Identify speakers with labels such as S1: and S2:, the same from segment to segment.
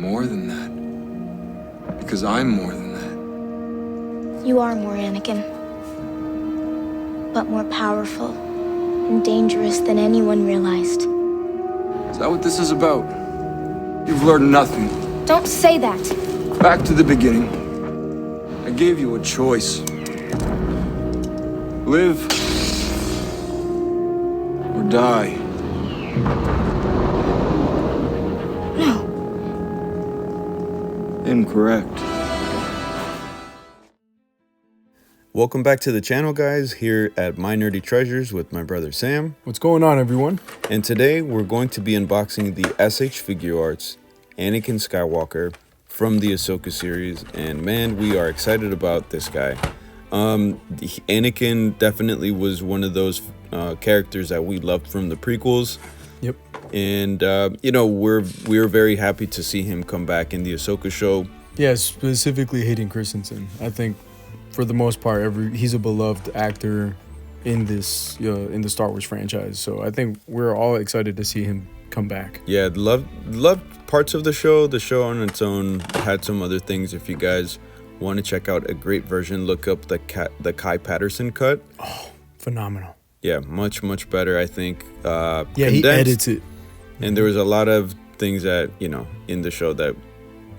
S1: more than that. Because I'm more than that.
S2: You are more, Anakin. But more powerful and dangerous than anyone realized.
S1: Is that what this is about? You've learned nothing.
S2: Don't say that.
S1: Back to the beginning. I gave you a choice. Live or die.
S2: No.
S1: Incorrect.
S3: Welcome back to the channel, guys, here at My Nerdy Treasures with my brother Sam.
S4: What's going on, everyone?
S3: And today we're going to be unboxing the SH Figuarts Anakin Skywalker from the Ahsoka series. And man, we are excited about this guy. Anakin definitely was one of those characters that we loved from the prequels.
S4: Yep.
S3: And, you know, we're very happy to see him come back in the Ahsoka show.
S4: Yeah, specifically Hayden Christensen. I think for the most part, he's a beloved actor in this in the Star Wars franchise. So I think we're all excited to see him come back.
S3: Yeah, loved parts of the show. The show on its own had some other things. If you guys want to check out a great version, look up the Kai Patterson cut.
S4: Oh, phenomenal.
S3: Yeah, much better, I think.
S4: Yeah, he edits it.
S3: And there was a lot of things that, you know, in the show that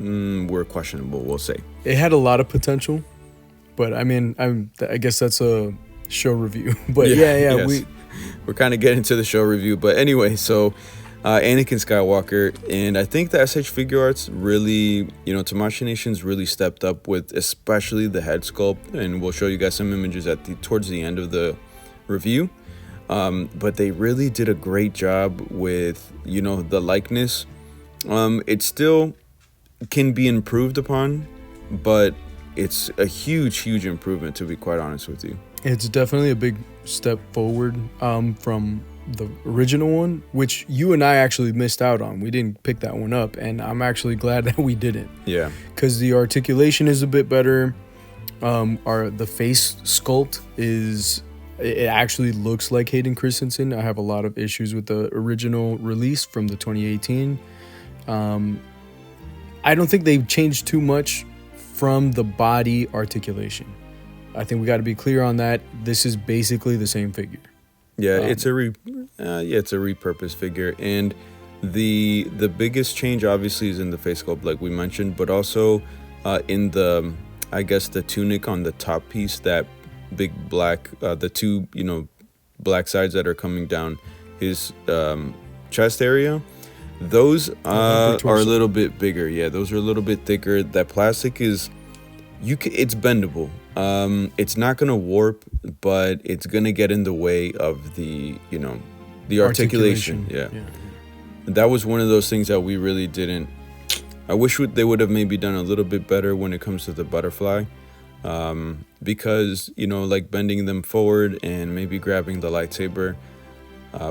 S3: were questionable, we'll say.
S4: It had a lot of potential, but I mean, I guess that's a show review. But yeah,
S3: yes. We're kind of getting to the show review. But anyway, so Anakin Skywalker, and I think the SH Figuarts really, you know, Tamashinations really stepped up with especially the head sculpt, and we'll show you guys some images towards the end of the review. But they really did a great job with, you know, the likeness. It still can be improved upon, but it's a huge improvement, to be quite honest with you.
S4: It's definitely a big step forward from the original one, which you and I actually missed out on. We didn't pick that one up, and I'm actually glad that we didn't.
S3: Yeah,
S4: because the articulation is a bit better. The face sculpt it actually looks like Hayden Christensen. I have a lot of issues with the original release from the 2018. I don't think they've changed too much from the body articulation. I think we got to be clear on that. This is basically the same figure.
S3: Yeah, it's a repurposed figure, and the biggest change obviously is in the face sculpt, like we mentioned, but also in the, I guess, the tunic on the top piece, that big black, the two, you know, black sides that are coming down his chest area. Those are a little bit bigger. Yeah, those are a little bit thicker. That plastic is, it's bendable. It's not gonna warp, but it's gonna get in the way of the, you know, the articulation. Yeah. That was one of those things that we really didn't. I wish they would have maybe done a little bit better when it comes to the butterfly, because, you know, like bending them forward and maybe grabbing the lightsaber.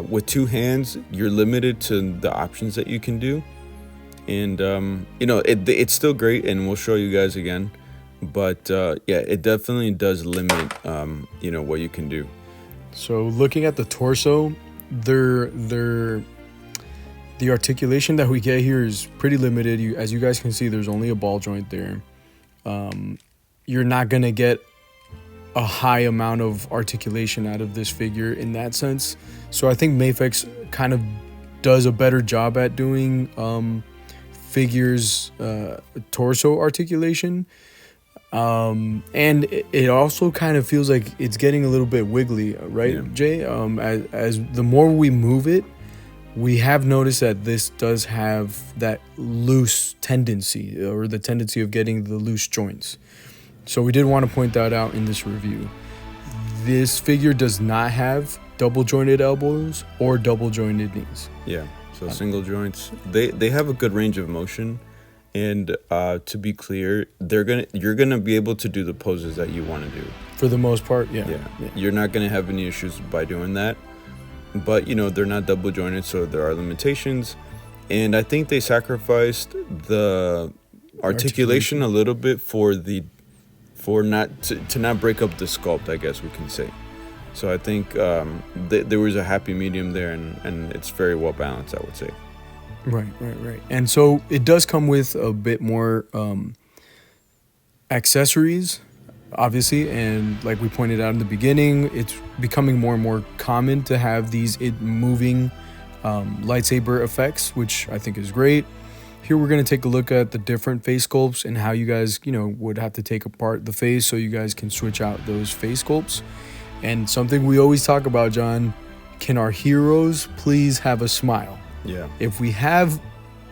S3: With two hands, you're limited to the options that you can do, and you know, it's still great, and we'll show you guys again. But yeah, it definitely does limit, you know, what you can do.
S4: So looking at the torso, the articulation that we get here is pretty limited. As you guys can see, there's only a ball joint there. You're not gonna get a high amount of articulation out of this figure in that sense. So I think Mafex kind of does a better job at doing figures torso articulation. And it also kind of feels like it's getting a little bit wiggly, right, yeah. Jay? As the more we move it, we have noticed that this does have that loose tendency, or the tendency of getting the loose joints. So we did want to point that out in this review. This figure does not have double jointed elbows or double jointed knees.
S3: Yeah, so single joints. They have a good range of motion. And to be clear, you're gonna be able to do the poses that you want to do.
S4: For the most part, yeah.
S3: You're not gonna have any issues by doing that. But, you know, they're not double jointed, so there are limitations. And I think they sacrificed the articulation a little bit to not break up the sculpt, I guess we can say. So I think there was a happy medium there, and it's very well balanced, I would say.
S4: Right. And so it does come with a bit more accessories, obviously, and like we pointed out in the beginning, it's becoming more and more common to have these moving lightsaber effects, which I think is great. Here we're going to take a look at the different face sculpts and how you guys, would have to take apart the face so you guys can switch out those face sculpts. And something we always talk about, John, can our heroes please have a smile?
S3: Yeah.
S4: If we have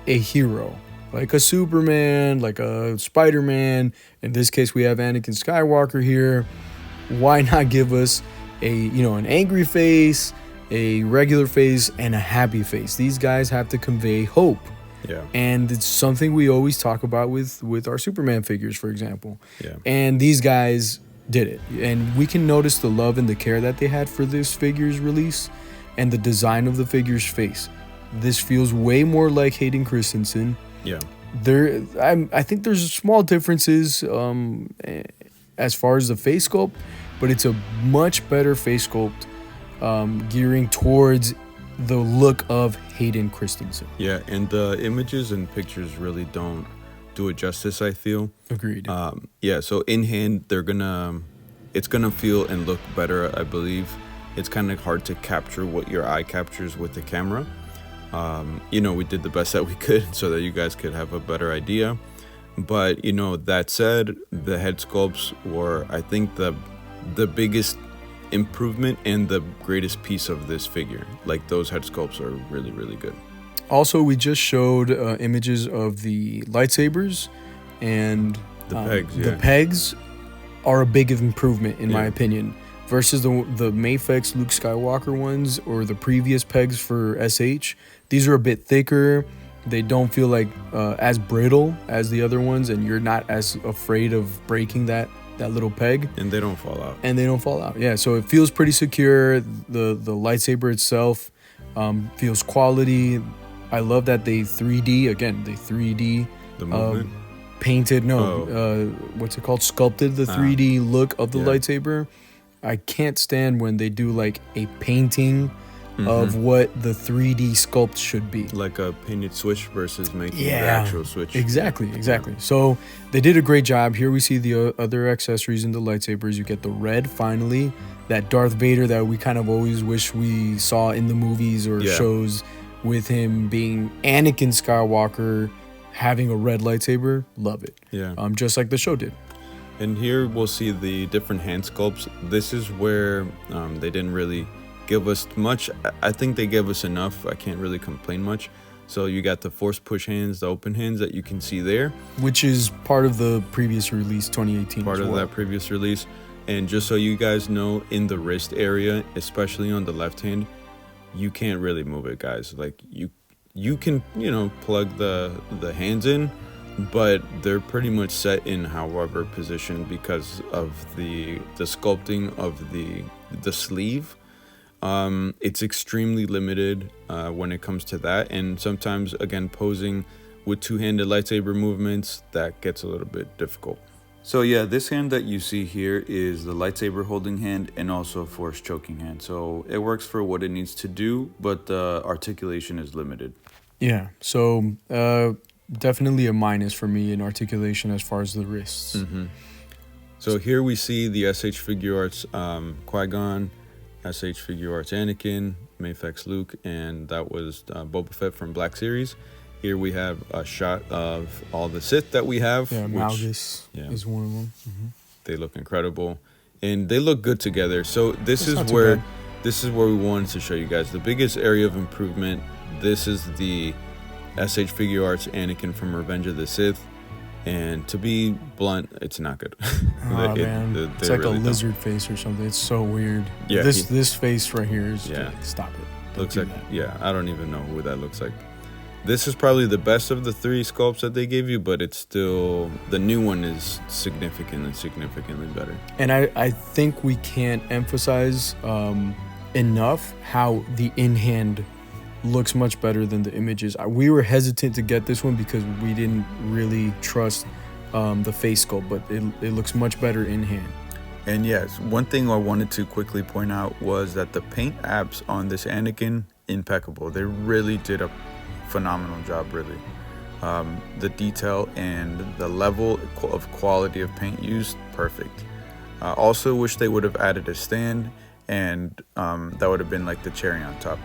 S4: a hero, like a Superman, like a Spider-Man, in this case we have Anakin Skywalker here, why not give us an angry face, a regular face, and a happy face? These guys have to convey hope.
S3: Yeah.
S4: And it's something we always talk about with our Superman figures, for example.
S3: Yeah.
S4: And these guys did it. And we can notice the love and the care that they had for this figure's release and the design of the figure's face. This feels way more like Hayden Christensen.
S3: Yeah.
S4: I think there's small differences as far as the face sculpt, but it's a much better face sculpt gearing towards the look of Hayden Christensen.
S3: Yeah, and the images and pictures really don't do it justice, I feel.
S4: Agreed.
S3: So in hand, it's gonna feel and look better, I believe. It's kind of hard to capture what your eye captures with the camera. We did the best that we could so that you guys could have a better idea. But, that said, the head sculpts were, I think, the biggest improvement and the greatest piece of this figure. Like, those head sculpts are really, really good.
S4: Also, we just showed images of the lightsabers, and
S3: the pegs. Yeah.
S4: The pegs are a big improvement, in my opinion, versus the Mafex Luke Skywalker ones or the previous pegs for SH. These are a bit thicker. They don't feel like as brittle as the other ones, and you're not as afraid of breaking that little peg.
S3: And they don't fall out.
S4: Yeah, so it feels pretty secure. The lightsaber itself feels quality. I love that they 3D, again, they 3D
S3: the movement.
S4: Painted, what's it called? Sculpted the 3D look of the lightsaber. I can't stand when they do like a painting of what the 3D sculpt should be.
S3: Like a painted switch versus making the actual switch.
S4: Exactly. So they did a great job. Here we see the other accessories in the lightsabers. You get the red, finally, that Darth Vader that we kind of always wish we saw in the movies or shows, with him being Anakin Skywalker, having a red lightsaber. Love it.
S3: Yeah.
S4: Just like the show did.
S3: And here we'll see the different hand sculpts. This is where they didn't really give us much. I think they gave us enough. I can't really complain much. So you got the force push hands, the open hands that you can see there,
S4: which is part of the previous release, 2018.
S3: Part of that previous release. And just so you guys know, in the wrist area, especially on the left hand, you can't really move it, guys. Like you can plug the hands in, but they're pretty much set in however position because of the sculpting of the sleeve. It's extremely limited when it comes to that, and sometimes, again, posing with two-handed lightsaber movements, that gets a little bit difficult. So yeah, this hand that you see here is the lightsaber holding hand and also force choking hand. So it works for what it needs to do, but the articulation is limited.
S4: Yeah, so definitely a minus for me in articulation as far as the wrists.
S3: Mm-hmm. So here we see the SH Figuarts Qui-Gon, SH Figuarts Anakin, Mafex Luke, and that was Boba Fett from Black Series. Here we have a shot of all the Sith that we have.
S4: Yeah, Malgus is one of them. Mm-hmm.
S3: They look incredible, and they look good together. So this is where we wanted to show you guys the biggest area of improvement. This is the SH Figuarts Anakin from Revenge of the Sith, and to be blunt, it's not good.
S4: Man, it's like really a lizard face or something. It's so weird. Yeah, this face right here is like, stop it.
S3: Looks like I don't even know who that looks like. This is probably the best of the three sculpts that they gave you, but it's still, the new one is significantly better. And
S4: I think we can't emphasize enough how the in-hand looks much better than the images. We were hesitant to get this one because we didn't really trust the face sculpt, but it looks much better in hand.
S3: And yes, one thing I wanted to quickly point out was that the paint apps on this Anakin, impeccable. They really did a phenomenal job, really. The detail and the level of quality of paint used, perfect. Also wish they would have added a stand, and that would have been like the cherry on top.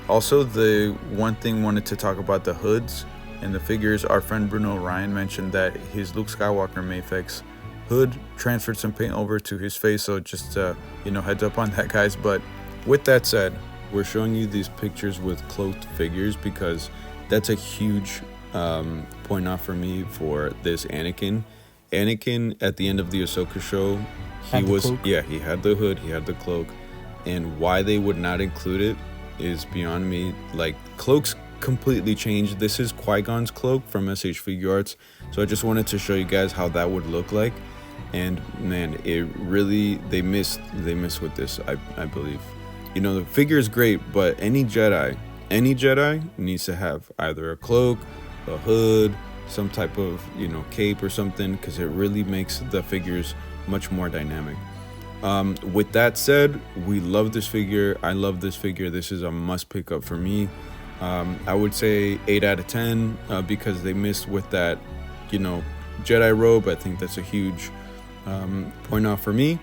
S3: Also, the one thing wanted to talk about the hoods and the figures. Our friend Bruno Ryan mentioned that his Luke Skywalker Mafex hood transferred some paint over to his face, so just heads up on that, guys. But with that said, we're showing you these pictures with cloaked figures because that's a huge point off for me for this Anakin. At the end of the Ahsoka show, he had the hood, he had the cloak, and why they would not include it is beyond me. Like, cloaks completely changed. This is Qui-Gon's cloak from SH Figuarts, so I just wanted to show you guys how that would look like. And man, it really, they missed with this, I believe. The figure is great, but any Jedi needs to have either a cloak, a hood, some type of cape or something, because it really makes the figures much more dynamic. With that said, we love this figure. I love this figure. This is a must pick up for me. I would say 8 out of 10 because they missed with that Jedi robe. I think that's a huge point off for me.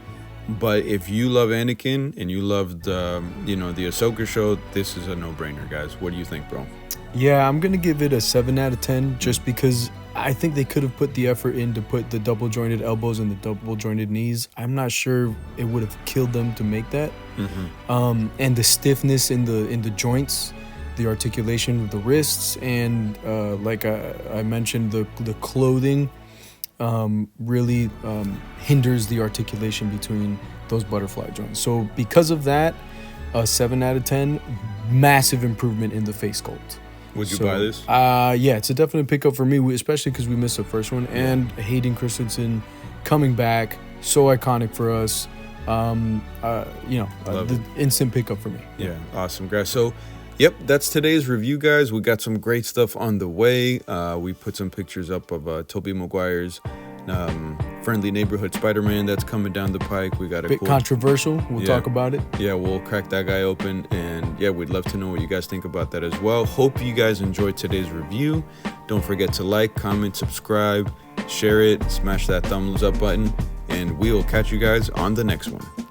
S3: But if you love Anakin and you loved the Ahsoka show, this is a no-brainer, guys. What do you think, bro?
S4: Yeah, I'm gonna give it a 7 out of 10 just because I think they could have put the effort in to put the double jointed elbows and the double jointed knees. I'm not sure it would have killed them to make that. And the stiffness in the joints, the articulation of the wrists, and like I mentioned, the clothing really hinders the articulation between those butterfly joints. So because of that, a 7 out of 10, massive improvement in the face sculpt.
S3: Would you buy this?
S4: Yeah, it's a definite pickup for me, especially because we missed the first one. And Hayden Christensen coming back, so iconic for us. The instant pickup for me.
S3: Yeah, awesome, guys. So, yep, that's today's review, guys. We got some great stuff on the way. We put some pictures up of Tobey Maguire's Friendly Neighborhood Spider-Man that's coming down the pike. We got a
S4: bit controversial. We'll talk about it.
S3: Yeah, we'll crack that guy open, and yeah, we'd love to know what you guys think about that as well. Hope you guys enjoyed today's review. Don't forget to like, comment, subscribe, share it, smash that thumbs up button, and we will catch you guys on the next one.